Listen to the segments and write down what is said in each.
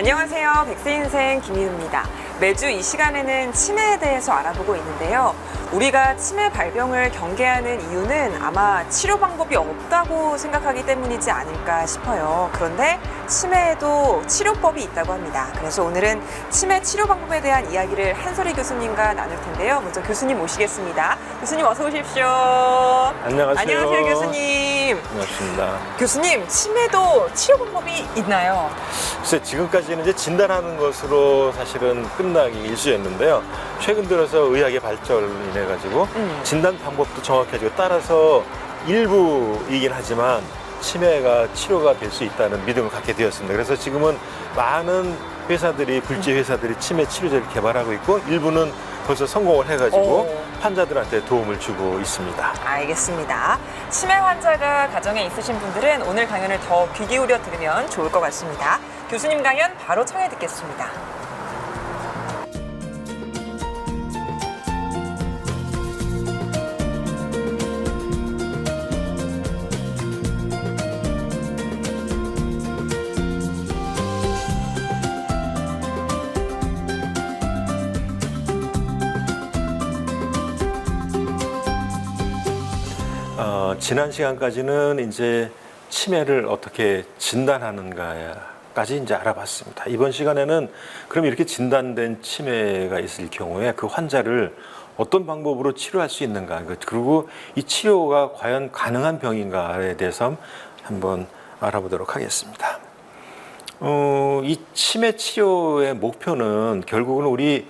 안녕하세요. 백세인생 김희우입니다. 매주 이 시간에는 치매에 대해서 알아보고 있는데요. 우리가 치매 발병을 경계하는 이유는 아마 치료 방법이 없다고 생각하기 때문이지 않을까 싶어요. 그런데 치매에도 치료법이 있다고 합니다. 그래서 오늘은 치매 치료 방법에 대한 이야기를 한솔희 교수님과 나눌 텐데요. 먼저 교수님 모시겠습니다. 교수님 어서 오십시오. 안녕하세요. 안녕하세요, 교수님. 반갑습니다. 교수님, 치매도 치료 방법이 있나요? 글쎄, 지금까지는 이제 진단하는 것으로 사실은 끝나기 일쑤였는데요. 최근 들어서 의학의 발전을 인해 가지고 진단 방법도 정확해지고 따라서 일부이긴 하지만 치매가 치료가 될 수 있다는 믿음을 갖게 되었습니다. 그래서 지금은 많은 회사들이, 불치 회사들이 치매 치료제를 개발하고 있고 일부는 벌써 성공을 해가지고 환자들한테 도움을 주고 있습니다. 알겠습니다. 치매 환자가 가정에 있으신 분들은 오늘 강연을 더 귀 기울여 들으면 좋을 것 같습니다. 교수님 강연 바로 청해 듣겠습니다. 지난 시간까지는 이제 치매를 어떻게 진단하는가까지 이제 알아봤습니다. 이번 시간에는 그럼 이렇게 진단된 치매가 있을 경우에 그 환자를 어떤 방법으로 치료할 수 있는가, 그리고 이 치료가 과연 가능한 병인가에 대해서 한번 알아보도록 하겠습니다. 이 치매 치료의 목표는 결국은 우리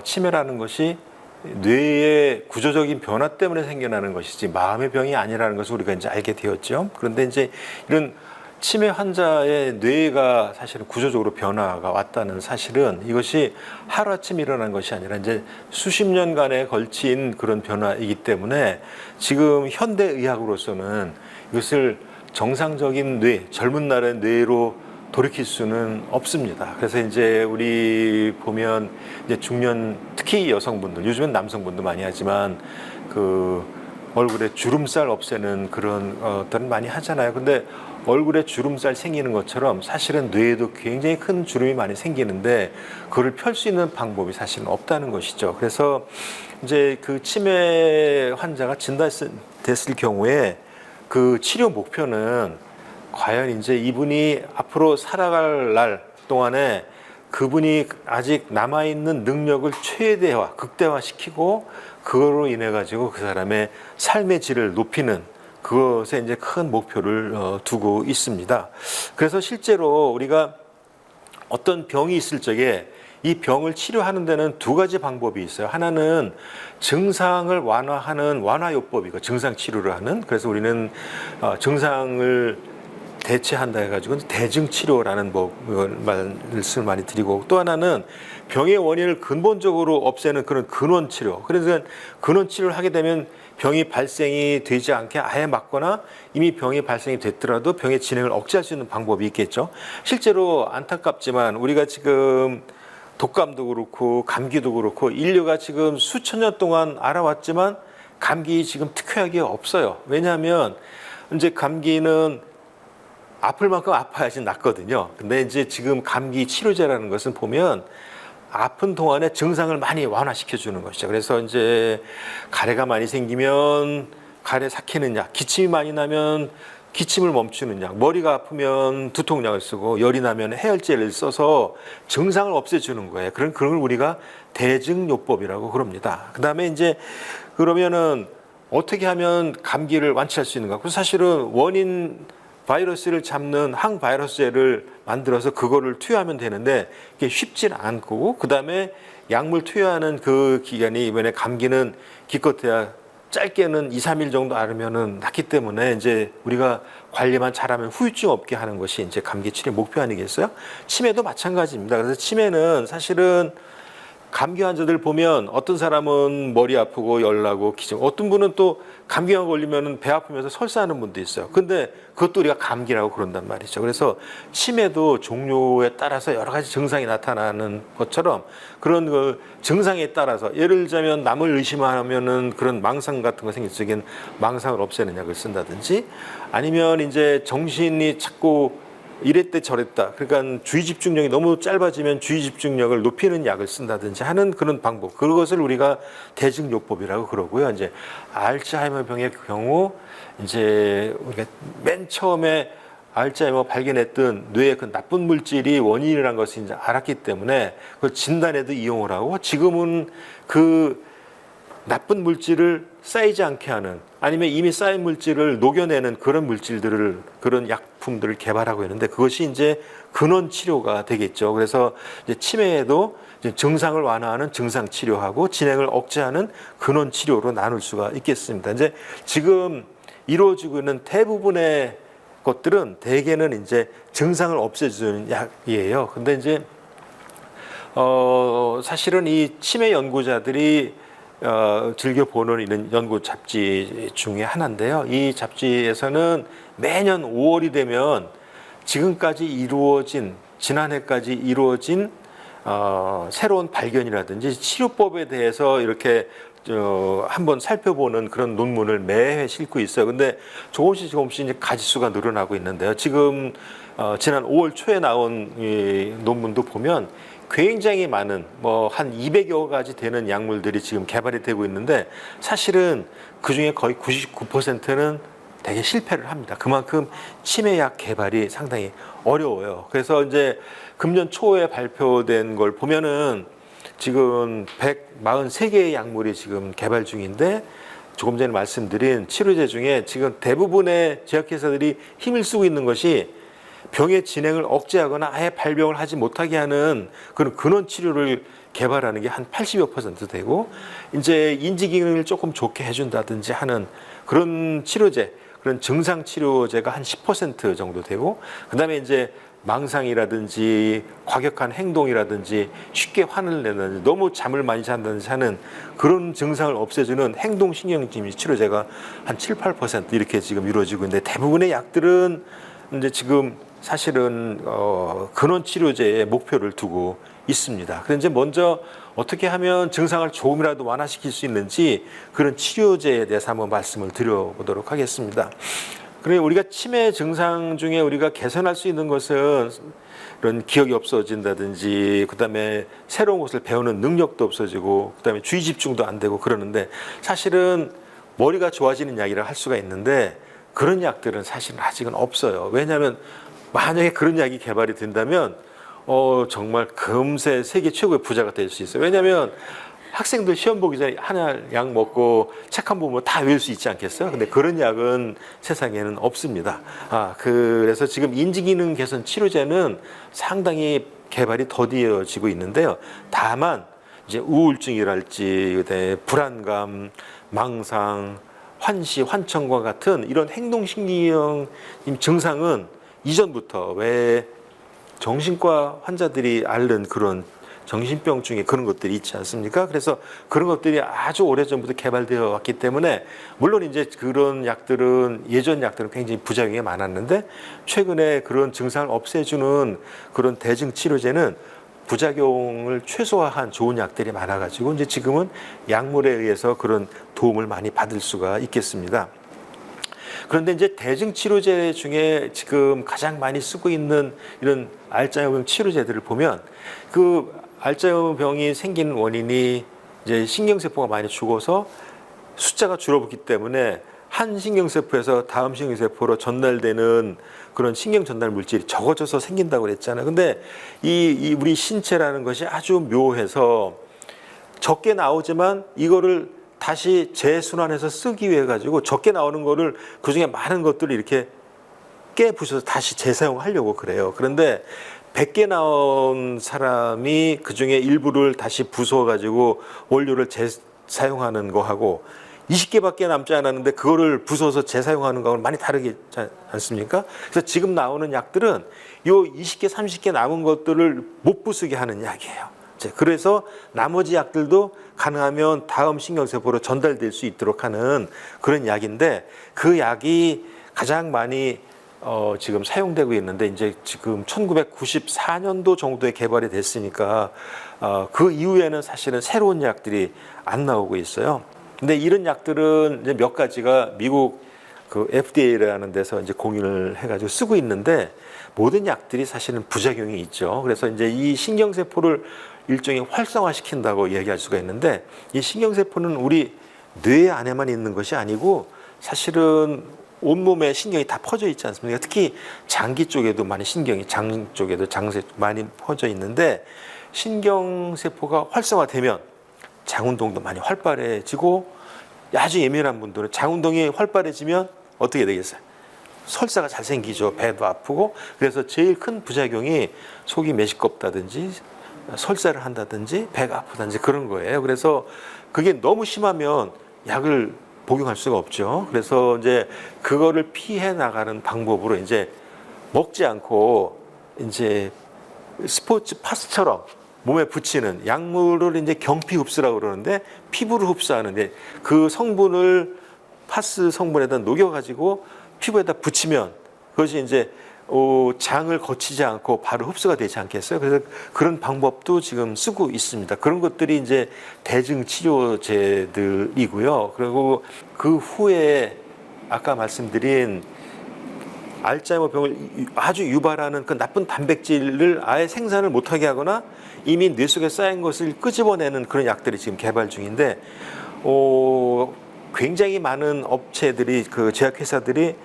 치매라는 것이 뇌의 구조적인 변화 때문에 생겨나는 것이지 마음의 병이 아니라는 것을 우리가 이제 알게 되었죠. 그런데 이제 이런 치매 환자의 뇌가 사실은 구조적으로 변화가 왔다는 사실은 이것이 하루아침에 일어난 것이 아니라 이제 수십 년간에 걸친 그런 변화이기 때문에 지금 현대의학으로서는 이것을 정상적인 뇌, 젊은 날의 뇌로 돌이킬 수는 없습니다. 그래서 이제 우리 보면 이제 중년, 특히 여성분들, 요즘엔 남성분도 많이 하지만 그 얼굴에 주름살 없애는 그런 것들은 많이 하잖아요. 근데 얼굴에 주름살 생기는 것처럼 사실은 뇌에도 굉장히 큰 주름이 많이 생기는데 그걸 펼 수 있는 방법이 사실은 없다는 것이죠. 그래서 이제 그 치매 환자가 진단됐을 경우에 그 치료 목표는 과연 이제 이분이 앞으로 살아갈 날 동안에 그분이 아직 남아있는 능력을 최대화, 극대화시키고 그거로 인해 가지고 그 사람의 삶의 질을 높이는 그것에 이제 큰 목표를 두고 있습니다. 그래서 실제로 우리가 어떤 병이 있을 적에 이 병을 치료하는 데는 두 가지 방법이 있어요. 하나는 증상을 완화하는 완화요법이고 증상 치료를 하는, 그래서 우리는 증상을 대체한다 해가지고 대증치료라는 말씀을 많이 드리고, 또 하나는 병의 원인을 근본적으로 없애는 그런 근원치료. 그래서 근원치료를 하게 되면 병이 발생이 되지 않게 아예 막거나 이미 병이 발생이 됐더라도 병의 진행을 억제할 수 있는 방법이 있겠죠. 실제로 안타깝지만 우리가 지금 독감도 그렇고 감기도 그렇고 인류가 지금 수천 년 동안 알아왔지만 감기 지금 특효약이 없어요. 왜냐하면 이제 감기는 아플 만큼 아파야지 낫거든요. 근데 이제 지금 감기 치료제라는 것은 보면 아픈 동안에 증상을 많이 완화시켜 주는 것이죠. 그래서 이제 가래가 많이 생기면 가래 삭히는 약, 기침이 많이 나면 기침을 멈추는 약, 머리가 아프면 두통약을 쓰고 열이 나면 해열제를 써서 증상을 없애주는 거예요. 그런 걸 우리가 대증요법이라고 그럽니다. 그다음에 이제 그러면은 어떻게 하면 감기를 완치할 수 있는가? 그래서 사실은 원인 바이러스를 잡는 항바이러스제를 만들어서 그거를 투여하면 되는데 이게 쉽진 않고, 그다음에 약물 투여하는 그 기간이 이번에 감기는 기껏해야 짧게는 2, 3일 정도 앓으면은 낫기 때문에 이제 우리가 관리만 잘하면 후유증 없게 하는 것이 이제 감기 치료 목표 아니겠어요? 치매도 마찬가지입니다. 그래서 치매는 사실은 감기 환자들 보면 어떤 사람은 머리 아프고 열나고 기침, 어떤 분은 또 감기가 걸리면 배 아프면서 설사하는 분도 있어요. 근데 그것도 우리가 감기라고 그런단 말이죠. 그래서 치매도 종류에 따라서 여러 가지 증상이 나타나는 것처럼 그런 그 증상에 따라서, 예를 들자면 남을 의심하면은 그런 망상 같은 거 생길 적엔 망상을 없애는 약을 쓴다든지, 아니면 이제 정신이 자꾸 이랬대 저랬다. 그러니까 주의 집중력이 너무 짧아지면 주의 집중력을 높이는 약을 쓴다든지 하는 그런 방법. 그것을 우리가 대증요법이라고 그러고요. 이제 알츠하이머 병의 경우 이제 우리가 맨 처음에 알츠하이머 발견했던 뇌의 그 나쁜 물질이 원인이라는 것을 이제 알았기 때문에 그걸 진단에도 이용을 하고 지금은 그 나쁜 물질을 쌓이지 않게 하는 아니면 이미 쌓인 물질을 녹여내는 그런 물질들을 그런 약품들을 개발하고 있는데 그것이 이제 근원 치료가 되겠죠. 그래서 이제 치매에도 이제 증상을 완화하는 증상 치료하고 진행을 억제하는 근원 치료로 나눌 수가 있겠습니다. 이제 지금 이루어지고 있는 대부분의 것들은 대개는 이제 증상을 없애주는 약이에요. 근데 이제 사실은 이 치매 연구자들이 즐겨 보는 이런 연구 잡지 중에 하나인데요. 이 잡지에서는 매년 5월이 되면 지금까지 이루어진 지난해까지 이루어진 새로운 발견이라든지 치료법에 대해서 이렇게 한번 살펴보는 그런 논문을 매해 싣고 있어요. 근데 조금씩 이제 가지수가 늘어나고 있는데요. 지금 지난 5월 초에 나온 이 논문도 보면 굉장히 많은 뭐 한 200여 가지 되는 약물들이 지금 개발이 되고 있는데 사실은 그 중에 거의 99%는 되게 실패를 합니다. 그만큼 치매약 개발이 상당히 어려워요. 그래서 이제 금년 초에 발표된 걸 보면은 지금 143개의 약물이 지금 개발 중인데 조금 전에 말씀드린 치료제 중에 지금 대부분의 제약회사들이 힘을 쓰고 있는 것이 병의 진행을 억제하거나 아예 발병을 하지 못하게 하는 그런 근원 치료를 개발하는 게 한 80여 % 되고 이제 인지 기능을 조금 좋게 해준다든지 하는 그런 치료제, 그런 증상 치료제가 한 10% 정도 되고 그다음에 이제 망상이라든지 과격한 행동이라든지 쉽게 화를 내든지 너무 잠을 많이 잔다든지 하는 그런 증상을 없애주는 행동신경진미 치료제가 한 7, 8% 이렇게 지금 이루어지고 있는데 대부분의 약들은 이제 지금 사실은 근원 치료제의 목표를 두고 있습니다. 그런데 이제 먼저 어떻게 하면 증상을 조금이라도 완화시킬 수 있는지 그런 치료제에 대해서 한번 말씀을 드려보도록 하겠습니다. 그리고 우리가 치매 증상 중에 우리가 개선할 수 있는 것은 이런 기억이 없어진다든지 그다음에 새로운 것을 배우는 능력도 없어지고 그다음에 주의 집중도 안 되고 그러는데 사실은 머리가 좋아지는 약이라 할 수가 있는데 그런 약들은 사실은 아직은 없어요. 왜냐하면 만약에 그런 약이 개발이 된다면 정말 금세 세계 최고의 부자가 될 수 있어요. 왜냐하면 학생들 시험 보기 전에 하나 약 먹고 책 한 번 보면 다 외울 수 있지 않겠어요? 근데 그런 약은 세상에는 없습니다. 그래서 지금 인지기능 개선 치료제는 상당히 개발이 더디어지고 있는데요. 다만 이제 우울증이랄지 그다음에 불안감, 망상, 환시, 환청과 같은 이런 행동신경 증상은 이전부터 왜 정신과 환자들이 앓는 그런 정신병 중에 그런 것들이 있지 않습니까? 그래서 그런 것들이 아주 오래전부터 개발되어 왔기 때문에 물론 이제 그런 약들은 예전 약들은 굉장히 부작용이 많았는데 최근에 그런 증상을 없애주는 그런 대증 치료제는 부작용을 최소화한 좋은 약들이 많아가지고 이제 지금은 약물에 의해서 그런 도움을 많이 받을 수가 있겠습니다. 그런데 이제 대증 치료제 중에 지금 가장 많이 쓰고 있는 이런 알츠하이머병 치료제들을 보면 그 알츠하이머병이 생긴 원인이 이제 신경세포가 많이 죽어서 숫자가 줄어들기 때문에 한 신경세포에서 다음 신경세포로 전달되는 그런 신경 전달 물질이 적어져서 생긴다고 그랬잖아요. 근데 이 우리 신체라는 것이 아주 묘해서 적게 나오지만 이거를 다시 재순환해서 쓰기 위해 가지고 적게 나오는 거를 그중에 많은 것들을 이렇게 깨부셔서 다시 재사용하려고 그래요. 그런데 100개 나온 사람이 그중에 일부를 다시 부숴 가지고 원료를 재사용하는 거하고 20개밖에 남지 않았는데 그거를 부숴서 재사용하는 거하고는 많이 다르지 않습니까? 그래서 지금 나오는 약들은 요 20개, 30개 남은 것들을 못 부수게 하는 약이에요. 그래서 나머지 약들도 가능하면 다음 신경세포로 전달될 수 있도록 하는 그런 약인데 그 약이 가장 많이 지금 사용되고 있는데 이제 지금 1994년도 정도에 개발이 됐으니까 그 이후에는 사실은 새로운 약들이 안 나오고 있어요. 근데 이런 약들은 이제 몇 가지가 미국 그 FDA라는 데서 이제 공인을 해가지고 쓰고 있는데 모든 약들이 사실은 부작용이 있죠. 그래서 이제 이 신경세포를 일종의 활성화시킨다고 얘기할 수가 있는데 이 신경세포는 우리 뇌 안에만 있는 것이 아니고 사실은 온몸에 신경이 다 퍼져 있지 않습니까? 특히 장기 쪽에도 많이 신경이 장 쪽에도 장세 많이 퍼져 있는데 신경세포가 활성화되면 장운동도 많이 활발해지고 아주 예민한 분들은 장운동이 활발해지면 어떻게 되겠어요? 설사가 잘 생기죠. 배도 아프고. 그래서 제일 큰 부작용이 속이 메시껍다든지 설사를 한다든지 배가 아프다든지 그런 거예요. 그래서 그게 너무 심하면 약을 복용할 수가 없죠. 그래서 이제 그거를 피해 나가는 방법으로 이제 먹지 않고 이제 스포츠 파스처럼 몸에 붙이는 약물을 이제 경피 흡수라고 그러는데 피부로 흡수하는데 그 성분을 파스 성분에다 녹여가지고 피부에다 붙이면 그것이 이제 장을 거치지 않고 바로 흡수가 되지 않겠어요? 그래서 그런 방법도 지금 쓰고 있습니다. 그런 것들이 이제 대증 치료제들이고요. 그리고 그 후에 아까 말씀드린 알츠하이머 병을 아주 유발하는 그 나쁜 단백질을 아예 생산을 못하게 하거나 이미 뇌 속에 쌓인 것을 끄집어내는 그런 약들이 지금 개발 중인데 굉장히 많은 업체들이 그 제약회사들이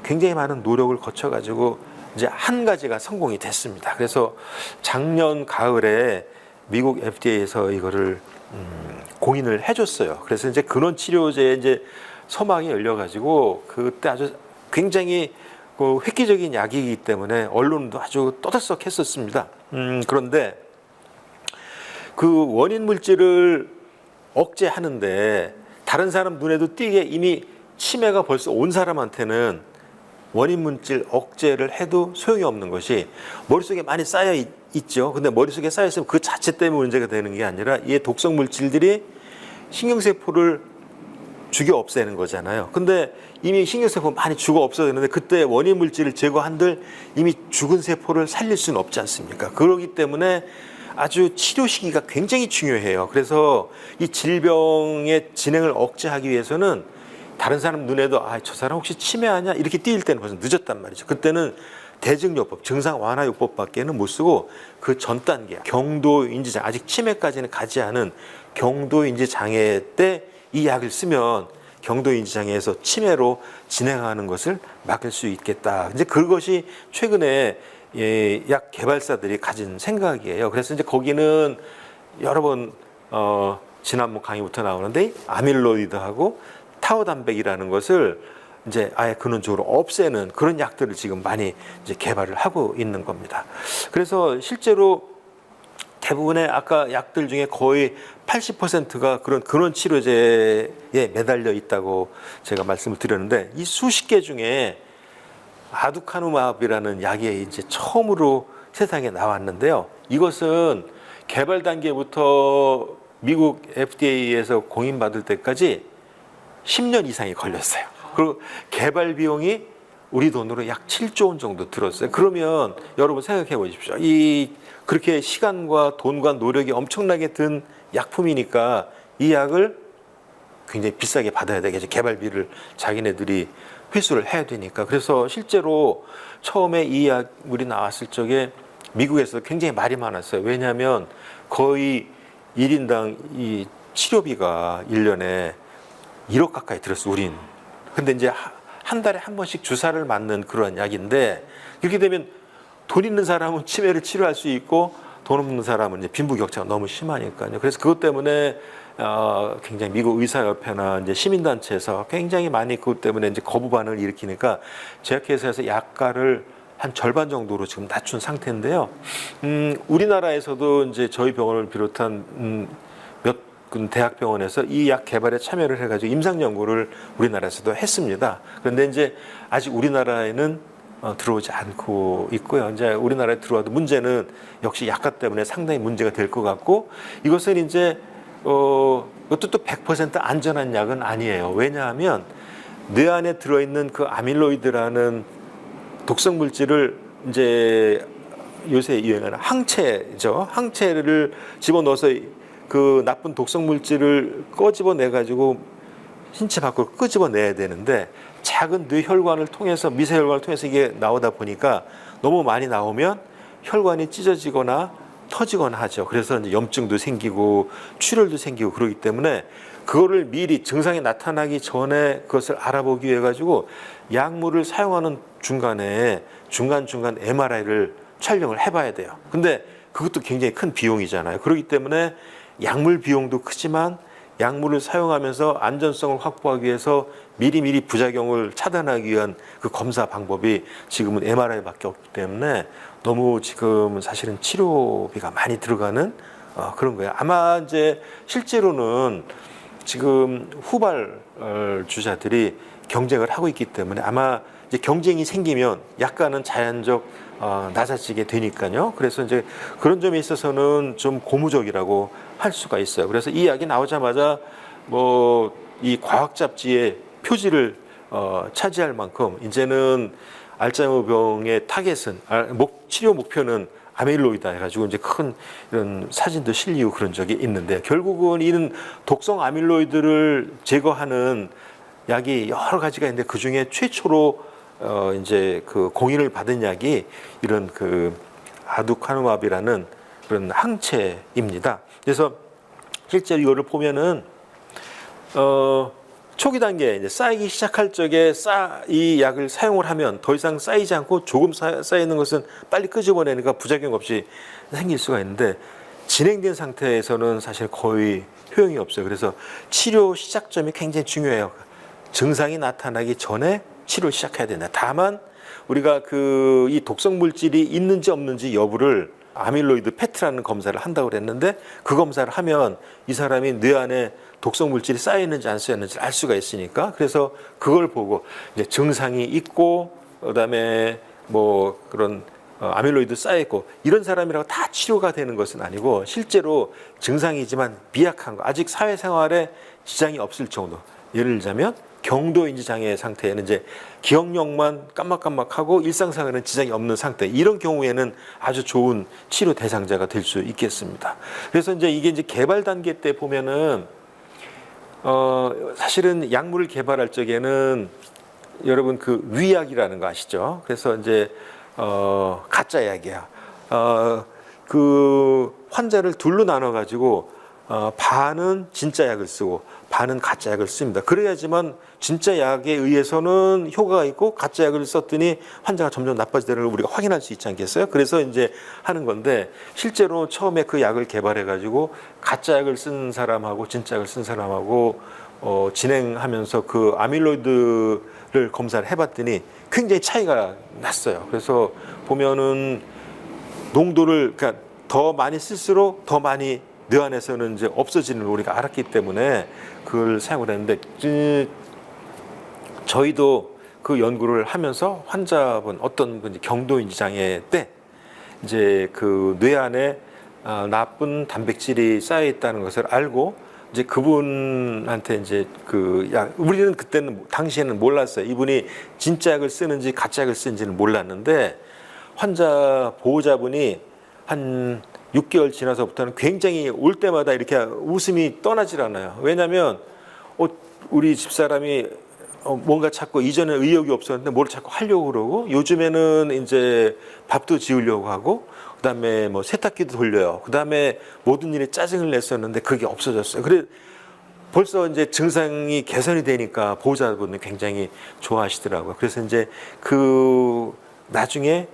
굉장히 많은 노력을 거쳐가지고 이제 한 가지가 성공이 됐습니다. 그래서 작년 가을에 미국 FDA에서 이거를 공인을 해줬어요. 그래서 이제 근원 치료제에 이제 서막이 열려가지고 그때 아주 굉장히 그 획기적인 약이기 때문에 언론도 아주 떠들썩했었습니다. 그런데 그 원인 물질을 억제하는데 다른 사람 눈에도 띄게 이미 치매가 벌써 온 사람한테는 원인 물질 억제를 해도 소용이 없는 것이 머릿속에 많이 쌓여 있죠. 근데 머릿속에 쌓여 있으면 그 자체 때문에 문제가 되는 게 아니라 이 독성 물질들이 신경세포를 죽여 없애는 거잖아요. 근데 이미 신경세포 많이 죽어 없어졌는데 그때 원인 물질을 제거한들 이미 죽은 세포를 살릴 수는 없지 않습니까? 그렇기 때문에 아주 치료 시기가 굉장히 중요해요. 그래서 이 질병의 진행을 억제하기 위해서는 다른 사람 눈에도 저 사람 혹시 치매하냐 이렇게 띄일 때는 벌써 늦었단 말이죠. 그때는 대증요법, 증상 완화요법밖에는 못 쓰고 그 전 단계 경도인지장애, 아직 치매까지는 가지 않은 경도인지장애 때 이 약을 쓰면 경도인지장애에서 치매로 진행하는 것을 막을 수 있겠다. 이제 그것이 최근에 약 개발사들이 가진 생각이에요. 그래서 이제 거기는 여러 번 지난번 강의부터 나오는데 아밀로이드하고 타우 단백이라는 것을 이제 아예 근원적으로 없애는 그런 약들을 지금 많이 이제 개발을 하고 있는 겁니다. 그래서 실제로 대부분의 아까 약들 중에 거의 80%가 그런 근원 치료제에 매달려 있다고 제가 말씀을 드렸는데 이 수십 개 중에 아두카누마브이라는 약이 이제 처음으로 세상에 나왔는데요. 이것은 개발 단계부터 미국 FDA에서 공인받을 때까지 10년 이상이 걸렸어요. 그리고 개발 비용이 우리 돈으로 약 7조 원 정도 들었어요. 그러면 여러분 생각해 보십시오. 그렇게 시간과 돈과 노력이 엄청나게 든 약품이니까 이 약을 굉장히 비싸게 받아야 되겠죠. 개발비를 자기네들이 회수를 해야 되니까. 그래서 실제로 처음에 이 약물이 나왔을 적에 미국에서 굉장히 말이 많았어요. 왜냐하면 거의 1인당 이 치료비가 1년에 1억 가까이 들었어요, 우린. 근데 이제 한 달에 한 번씩 주사를 맞는 그런 약인데 이렇게 되면 돈 있는 사람은 치매를 치료할 수 있고 돈 없는 사람은 이제 빈부격차가 너무 심하니까요. 그래서 그것 때문에 굉장히 미국 의사협회나 이제 시민단체에서 굉장히 많이 그것 때문에 이제 거부 반응을 일으키니까 제약회사에서 약가를 한 절반 정도로 지금 낮춘 상태인데요. 우리나라에서도 이제 저희 병원을 비롯한 몇 대학병원에서 이 약 개발에 참여를 해가지고 임상 연구를 우리나라에서도 했습니다. 그런데 이제 아직 우리나라에는 들어오지 않고 있고요. 이제 우리나라에 들어와도 문제는 역시 약가 때문에 상당히 문제가 될 것 같고 이것은 이제 이것도 또 100% 안전한 약은 아니에요. 왜냐하면 뇌 안에 들어있는 그 아밀로이드라는 독성 물질을 이제 요새 유행하는 항체죠. 항체를 집어넣어서 그 나쁜 독성 물질을 꺼집어내 가지고 신체 밖으로 끄집어내야 되는데 작은 뇌혈관을 통해서 미세혈관을 통해서 이게 나오다 보니까 너무 많이 나오면 혈관이 찢어지거나 터지거나 하죠. 그래서 이제 염증도 생기고 출혈도 생기고 그러기 때문에 그거를 미리 증상이 나타나기 전에 그것을 알아보기 위해 가지고 약물을 사용하는 중간에 중간중간 MRI를 촬영을 해봐야 돼요. 근데 그것도 굉장히 큰 비용이잖아요. 그렇기 때문에 약물 비용도 크지만 약물을 사용하면서 안전성을 확보하기 위해서 미리미리 부작용을 차단하기 위한 그 검사 방법이 지금은 MRI밖에 없기 때문에 너무 지금 사실은 치료비가 많이 들어가는 그런 거예요. 아마 이제 실제로는 지금 후발 주자들이 경쟁을 하고 있기 때문에 아마 이제 경쟁이 생기면 약간은 자연적 낮아지게 되니까요. 그래서 이제 그런 점에 있어서는 좀 고무적이라고 할 수가 있어요. 그래서 이 약이 나오자마자 뭐 이 과학 잡지의 표지를 차지할 만큼 이제는 알츠하이머 병의 타겟은 치료 목표는 아밀로이다 해가지고 이제 큰 이런 사진도 실리고 그런 적이 있는데 결국은 이런 독성 아밀로이드를 제거하는 약이 여러 가지가 있는데 그 중에 최초로 이제 그 공인을 받은 약이 이런 그 아두카누맙이라는 그런 항체입니다. 그래서 실제로 이거를 보면은 초기 단계에 이제 쌓이기 시작할 적에 이 약을 사용을 하면 더 이상 쌓이지 않고 조금 쌓이는 것은 빨리 끄집어내니까 부작용 없이 생길 수가 있는데 진행된 상태에서는 사실 거의 효용이 없어요. 그래서 치료 시작점이 굉장히 중요해요. 증상이 나타나기 전에 치료를 시작해야 된다. 다만 우리가 이 독성 물질이 있는지 없는지 여부를 아밀로이드 페트라는 검사를 한다고 그랬는데 그 검사를 하면 이 사람이 뇌 안에 독성 물질이 쌓여있는지 안 쌓여있는지 알 수가 있으니까 그래서 그걸 보고 이제 증상이 있고 그다음에 뭐 그런 아밀로이드 쌓여있고 이런 사람이라고 다 치료가 되는 것은 아니고 실제로 증상이지만 미약한 거 아직 사회생활에 지장이 없을 정도 예를 들자면 경도인지 장애 상태에는 이제 기억력만 깜빡깜빡하고 일상생활에는 지장이 없는 상태 이런 경우에는 아주 좋은 치료 대상자가 될 수 있겠습니다. 그래서 이제 이게 이제 개발 단계 때 보면은 사실은 약물을 개발할 적에는 여러분 그 위약이라는 거 아시죠? 그래서 이제 가짜 약이야. 그 환자를 둘로 나눠 가지고 반은 진짜 약을 쓰고 반은 가짜 약을 씁니다. 그래야지만 진짜 약에 의해서는 효과가 있고 가짜 약을 썼더니 환자가 점점 나빠지는 걸 우리가 확인할 수 있지 않겠어요? 그래서 이제 하는 건데 실제로 처음에 그 약을 개발해 가지고 가짜 약을 쓴 사람하고 진짜 약을 쓴 사람하고 진행하면서 그 아밀로이드를 검사를 해봤더니 굉장히 차이가 났어요. 그래서 보면은 농도를 그러니까 더 많이 쓸수록 더 많이 뇌 안에서는 이제 없어지는 걸 우리가 알았기 때문에 그걸 사용을 했는데 저희도 그 연구를 하면서 환자분 어떤 분 경도인지 장애 때 이제 그 뇌 안에 나쁜 단백질이 쌓여 있다는 것을 알고 이제 그분한테 이제 우리는 그때는 당시에는 몰랐어요. 이분이 진짜 약을 쓰는지 가짜 약을 쓰는지는 몰랐는데 환자 보호자분이 한 6개월 지나서부터는 굉장히 올 때마다 이렇게 웃음이 떠나질 않아요. 왜냐하면 우리 집사람이 뭔가 자꾸 이전에 의욕이 없었는데 뭘 자꾸 하려고 그러고 요즘에는 이제 밥도 지으려고 하고 그다음에 뭐 세탁기도 돌려요. 그다음에 모든 일에 짜증을 냈었는데 그게 없어졌어요. 그래 벌써 이제 증상이 개선이 되니까 보호자분은 굉장히 좋아하시더라고요. 그래서 이제 나중에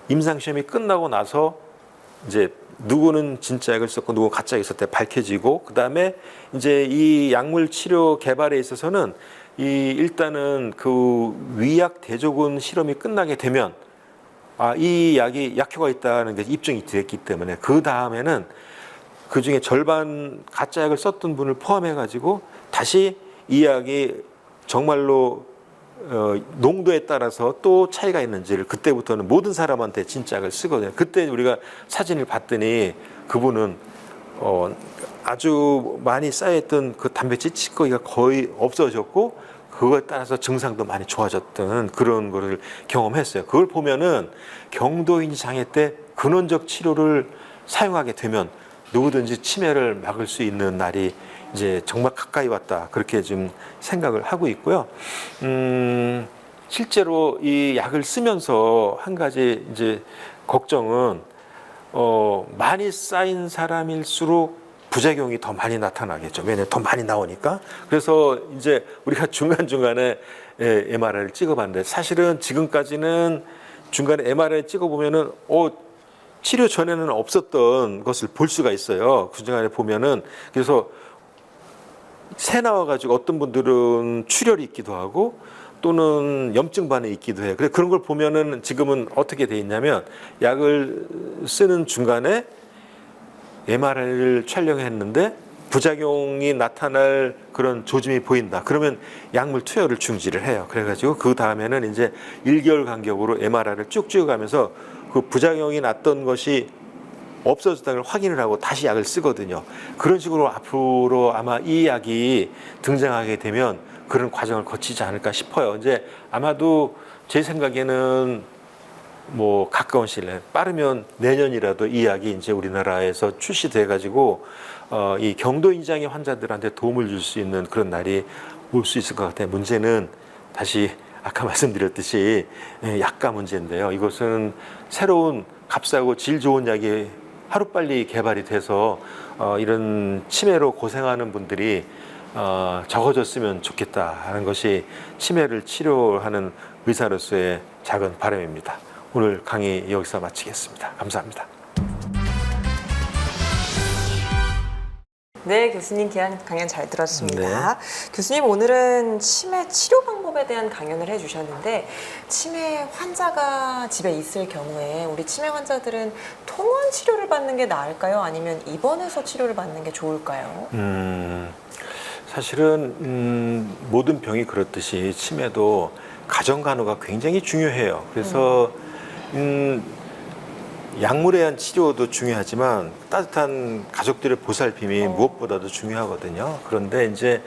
임상시험이 끝나고 나서 이제 누구는 진짜 약을 썼고 누구는 가짜 약을 썼대 밝혀지고 그다음에 이제 이 약물 치료 개발에 있어서는 일단은 그 위약 대조군 실험이 끝나게 되면 이 약이 약효가 있다는 게 입증이 됐기 때문에 그 다음에는 그 중에 절반 가짜 약을 썼던 분을 포함해 가지고 다시 이 약이 정말로 농도에 따라서 또 차이가 있는지를 그때부터는 모든 사람한테 진짜 약을 쓰거든요. 그때 우리가 사진을 봤더니 그분은 아주 많이 쌓여있던 그 단백질 찌꺼기가 거의 없어졌고 그거에 따라서 증상도 많이 좋아졌던 그런 거를 경험했어요. 그걸 보면은 경도인지 장애 때 근원적 치료를 사용하게 되면 누구든지 치매를 막을 수 있는 날이 이제 정말 가까이 왔다 그렇게 좀 생각을 하고 있고요. 실제로 이 약을 쓰면서 한 가지 이제 걱정은 많이 쌓인 사람일수록 부작용이 더 많이 나타나겠죠. 왜냐하면 더 많이 나오니까. 그래서 이제 우리가 중간중간에 MRI를 찍어봤는데 사실은 지금까지는 중간에 MRI 찍어보면은 치료 전에는 없었던 것을 볼 수가 있어요. 그 중간에 보면은. 그래서 새 나와가지고 어떤 분들은 출혈이 있기도 하고 또는 염증 반응이 있기도 해요. 그런 걸 보면은 지금은 어떻게 돼 있냐면 약을 쓰는 중간에 MRI를 촬영했는데 부작용이 나타날 그런 조짐이 보인다. 그러면 약물 투여를 중지를 해요. 그래가지고 그 다음에는 이제 1개월 간격으로 MRI를 쭉 찍어가면서 그 부작용이 났던 것이 없어졌다는 걸 확인을 하고 다시 약을 쓰거든요. 그런 식으로 앞으로 아마 이 약이 등장하게 되면 그런 과정을 거치지 않을까 싶어요. 이제 아마도 제 생각에는 뭐 가까운 시일 내에 빠르면 내년이라도 이 약이 이제 우리나라에서 출시돼 가지고 이 경도 인장의 환자들한테 도움을 줄 수 있는 그런 날이 올 수 있을 것 같아요. 문제는 다시 아까 말씀드렸듯이 약가 문제인데요. 이것은 새로운 값싸고 질 좋은 약이 하루빨리 개발이 돼서 이런 치매로 고생하는 분들이 적어졌으면 좋겠다 하는 것이 치매를 치료하는 의사로서의 작은 바람입니다. 오늘 강의 여기서 마치겠습니다. 감사합니다. 네, 교수님 강연 잘 들었습니다. 교수님 오늘은 치매 치료 방법에 대한 강연을 해주셨는데 치매 환자가 집에 있을 경우에 우리 치매 환자들은 통원 치료를 받는 게 나을까요? 아니면 입원해서 치료를 받는 게 좋을까요? 사실은 모든 병이 그렇듯이 치매도 가정간호가 굉장히 중요해요. 그래서 약물에 의한 치료도 중요하지만 따뜻한 가족들의 보살핌이 무엇보다도 중요하거든요. 그런데 이제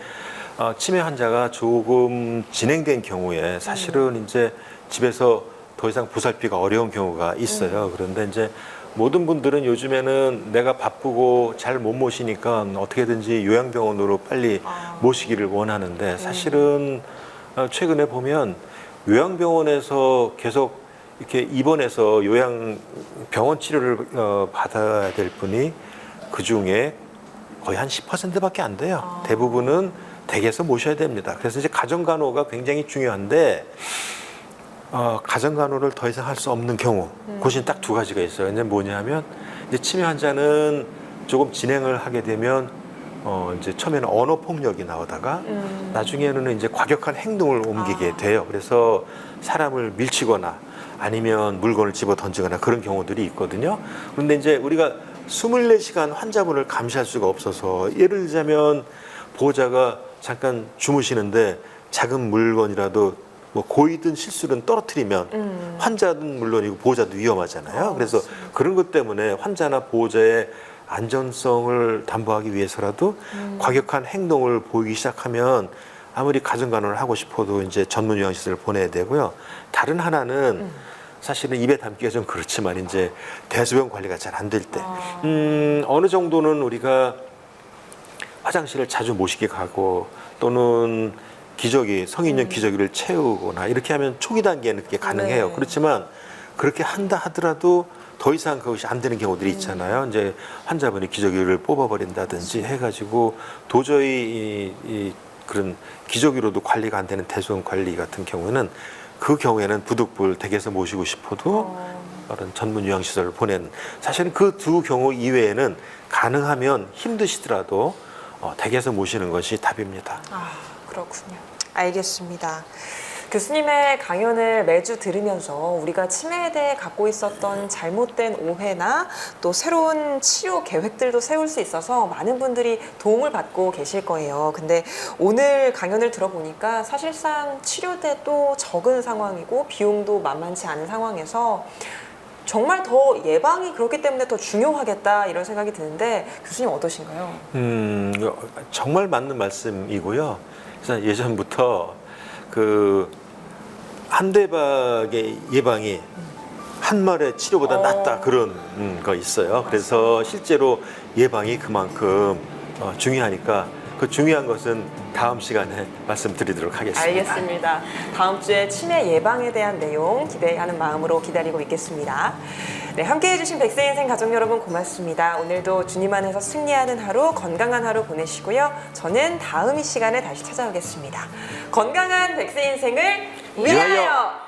치매 환자가 조금 진행된 경우에 사실은 이제 집에서 더 이상 보살피기가 어려운 경우가 있어요. 그런데 이제 모든 분들은 요즘에는 내가 바쁘고 잘 못 모시니까 어떻게든지 요양병원으로 빨리 모시기를 원하는데 사실은 최근에 보면 요양병원에서 계속 이렇게 입원해서 요양병원 치료를 받아야 될 분이 그 중에 거의 한 10%밖에 안 돼요. 대부분은 댁에서 모셔야 됩니다. 그래서 이제 가정간호가 굉장히 중요한데 가정간호를 더 이상 할 수 없는 경우, 그것이 딱 두 가지가 있어요. 이제 뭐냐면 이제 치매 환자는 조금 진행을 하게 되면 이제 처음에는 언어 폭력이 나오다가 나중에는 이제 과격한 행동을 옮기게 돼요. 그래서 사람을 밀치거나 아니면 물건을 집어 던지거나 그런 경우들이 있거든요. 그런데 이제 우리가 24시간 환자분을 감시할 수가 없어서 예를 들자면 보호자가 잠깐 주무시는데 작은 물건이라도 뭐 고의든 실수든 떨어뜨리면 환자든 물론이고 보호자도 위험하잖아요. 그래서 그런 것 때문에 환자나 보호자의 안전성을 담보하기 위해서라도 과격한 행동을 보이기 시작하면 아무리 가정간호를 하고 싶어도 이제 전문 요양시설을 보내야 되고요. 다른 하나는 사실은 입에 담기가 좀 그렇지만 이제 대소변 관리가 잘 안 될 때 어느 정도는 우리가 화장실을 자주 모시게 가고 또는 기저귀 성인용 기저귀를 채우거나 이렇게 하면 초기 단계는 그게 가능해요. 그렇지만 그렇게 한다 하더라도 더 이상 그것이 안 되는 경우들이 있잖아요. 이제 환자분이 기저귀를 뽑아버린다든지 해가지고 도저히 그런 기저귀로도 관리가 안 되는 대소변 관리 같은 경우는 그 경우에는 부득불 댁에서 모시고 싶어도 다른 전문 요양시설을 보내는 사실은 그 두 경우 이외에는 가능하면 힘드시더라도 댁에서 모시는 것이 답입니다. 그렇군요. 알겠습니다. 교수님의 강연을 매주 들으면서 우리가 치매에 대해 갖고 있었던 잘못된 오해나 또 새로운 치료 계획들도 세울 수 있어서 많은 분들이 도움을 받고 계실 거예요. 근데 오늘 강연을 들어보니까 사실상 치료대도 적은 상황이고 비용도 만만치 않은 상황에서 정말 더 예방이 그렇기 때문에 더 중요하겠다 이런 생각이 드는데 교수님 어떠신가요? 정말 맞는 말씀이고요. 그래서 예전부터 그 한대박의 예방이 한 말의 치료보다 낫다 그런 거 있어요. 그래서 실제로 예방이 그만큼 중요하니까 그 중요한 것은 다음 시간에 말씀드리도록 하겠습니다. 알겠습니다. 다음 주에 치매 예방에 대한 내용 기대하는 마음으로 기다리고 있겠습니다. 네, 함께 해주신 백세인생 가족 여러분 고맙습니다. 오늘도 주님 안에서 승리하는 하루, 건강한 하루 보내시고요. 저는 다음 이 시간에 다시 찾아오겠습니다. 건강한 백세인생을 위하여!